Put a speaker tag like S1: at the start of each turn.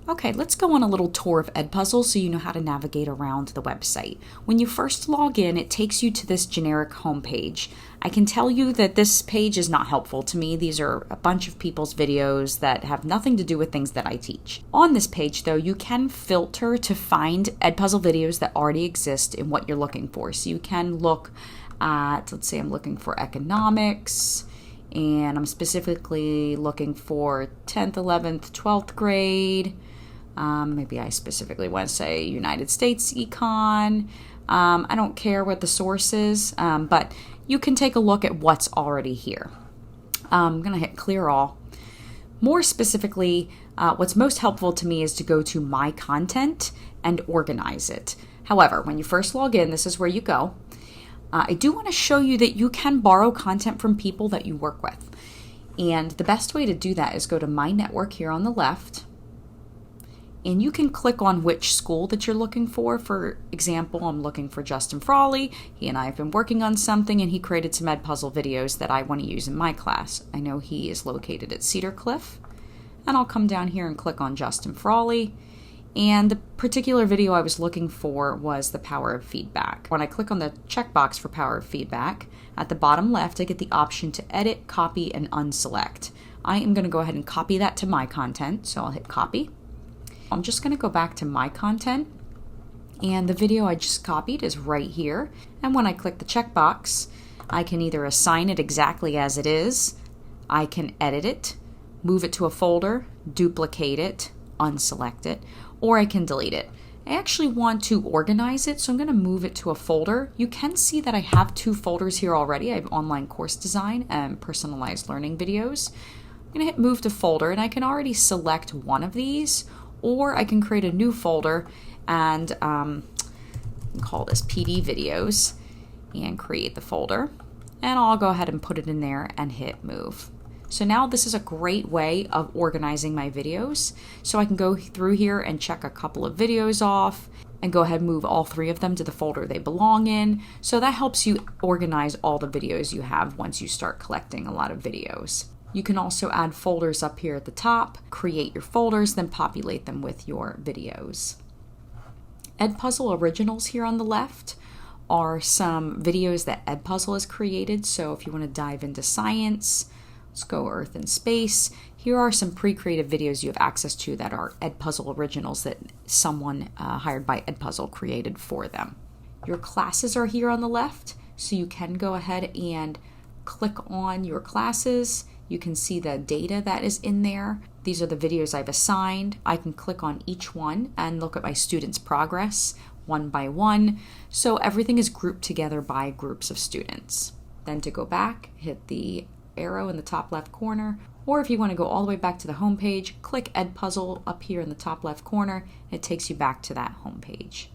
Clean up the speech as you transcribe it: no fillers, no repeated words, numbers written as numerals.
S1: Okay, let's go on a little tour of Edpuzzle so you know how to navigate around the website. When you first log in, it takes you to this generic homepage. I can tell you that this page is not helpful to me. These are a bunch of people's videos that have nothing to do with things that I teach. On this page, though, you can filter to find Edpuzzle videos that already exist in what you're looking for. So you can look at, let's say I'm looking for economics, and I'm specifically looking for 10th, 11th, 12th grade. Maybe I specifically want to say United States econ. I don't care what the source is, but you can take a look at what's already here. I'm going to hit clear all. More specifically, what's most helpful to me is to go to my content and organize it. However, when you first log in, this is where you go. I do want to show you that you can borrow content from people that you work with. And the best way to do that is go to My Network here on the left. And you can click on which school that you're looking for. For example, I'm looking for Justin Frawley. He and I have been working on something, and he created some Edpuzzle videos that I want to use in my class. I know he is located at Cedar Cliff. And I'll come down here and click on Justin Frawley. And the particular video I was looking for was the power of feedback. When I click on the checkbox for power of feedback, at the bottom left, I get the option to edit, copy, and unselect. I am going to go ahead and copy that to my content, so I'll hit copy. I'm just going to go back to my content, and the video I just copied is right here. And when I click the checkbox, I can either assign it exactly as it is, I can edit it, move it to a folder, duplicate it, unselect it, or I can delete it. I actually want to organize it, so I'm going to move it to a folder. You can see that I have two folders here already. I have online course design and personalized learning videos. I'm going to hit move to folder, and I can already select one of these, or I can create a new folder and call this PD videos and create the folder. And I'll go ahead and put it in there and hit move. So now this is a great way of organizing my videos. So I can go through here and check a couple of videos off and go ahead and move all three of them to the folder they belong in. So that helps you organize all the videos you have once you start collecting a lot of videos. You can also add folders up here at the top, create your folders, then populate them with your videos. Edpuzzle Originals here on the left are some videos that Edpuzzle has created. So if you want to dive into science, let's go Earth and Space. Here are some pre-created videos you have access to that are Edpuzzle Originals that someone hired by Edpuzzle created for them. Your classes are here on the left, so you can go ahead and click on your classes. You can see the data that is in there. These are the videos I've assigned. I can click on each one and look at my students' progress one by one. So everything is grouped together by groups of students. Then to go back, hit the arrow in the top left corner, or if you want to go all the way back to the home page, click Edpuzzle up here in the top left corner. It takes you back to that home page.